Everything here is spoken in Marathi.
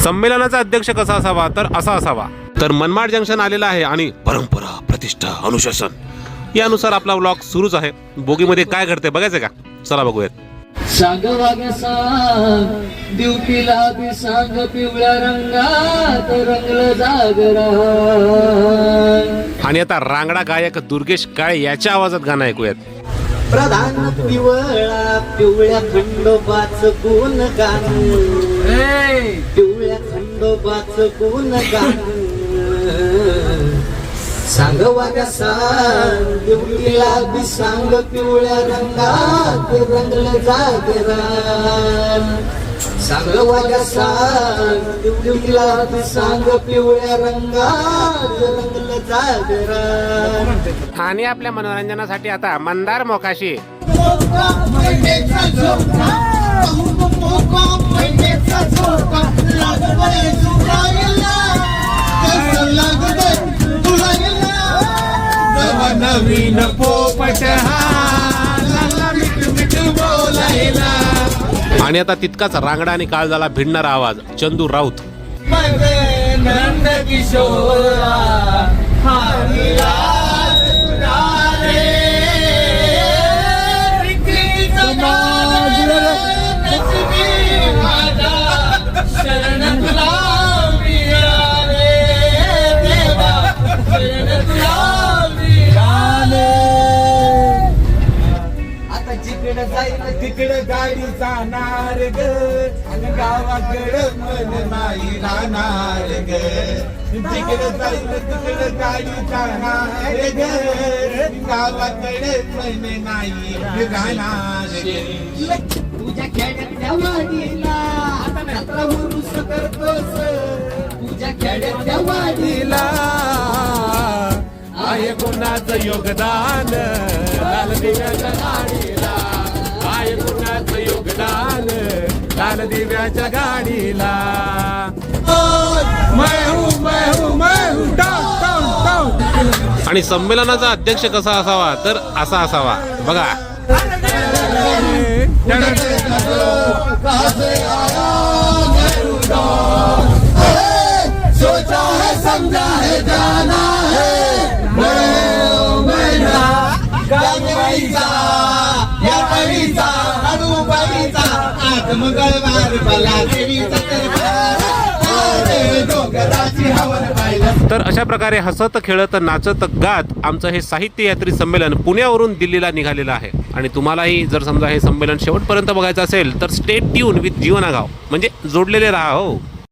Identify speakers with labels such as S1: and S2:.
S1: संमेलनाचा अध्यक्ष कसा असावा तर असा असावा। तर मनमाड जंक्शन आलेला आहे आणि परंपरा, प्रतिष्ठा, अनुशासन यानुसार आपला व्लॉग सुरूच आहे। बोगीमध्ये काय घडते बघायचं का? चला बघूयात।
S2: सांग वाग्या सांग दिवटीला बी सांग पिवळ्या रंगात रंगलं जागरा।
S1: आणि आता रांगडा गायक दुर्गेश काळे याच्या आवाजात गाणं ऐकूयात।
S2: प्रधान पिवळा पिवळ्या खंडोबाच गुण गाण, पिवळ्या खंडोबाच गुण गाण। सांग वाग्या सांग दिवटीला बी सांग पिवळ्या रंगात रंगलं जागरा। सांग वाग्या सांग दिवटीला बी सांग पिवळ्या रंगात रंगलं जागरा।
S1: आणि आपल्या मनोरंजनासाठी आता मंदार मोकाशी
S3: नवीन पोपट मिठ बोलायला।
S1: आणि आता तितकाच रांगडा आणि काळजाला भिडणारा आवाज चंदू राऊत।
S3: नंद किशोरा तिकडे गाडी जाणार ग आणि गावाकडं मन नाही राहणार ग। तिकडे जाईल तिकडे गाडी जाणार ग गावाकडे मन नाही राहणार ग।
S2: तुझ्या खेड्यातल्या वाडीला जत्रा उरूस करतोस, तुझ्या खेड्यातल्या वाडीला
S1: आहे कोणाचं योगदान लाल दिव्याच्या गाडीला, आहे कोणाचं योगदान लाल दिव्याच्या गाडीला। आणि संमेलनाचा अध्यक्ष कसा असावा तर असा असावा बघा।
S3: सोचा है समझा है जाना है
S1: तर अशा प्रकारे हसत खेळत नाचत गात आमचं हे साहित्य यात्री संमेलन पुण्यावरून दिल्लीला निघालेलं आहे। आणि तुम्हालाही जर समजा हे संमेलन शेवटपर्यंत बघायचं असेल तर स्टे ट्यून विथ जीवनागाव म्हणजे जोडलेले राहा हो।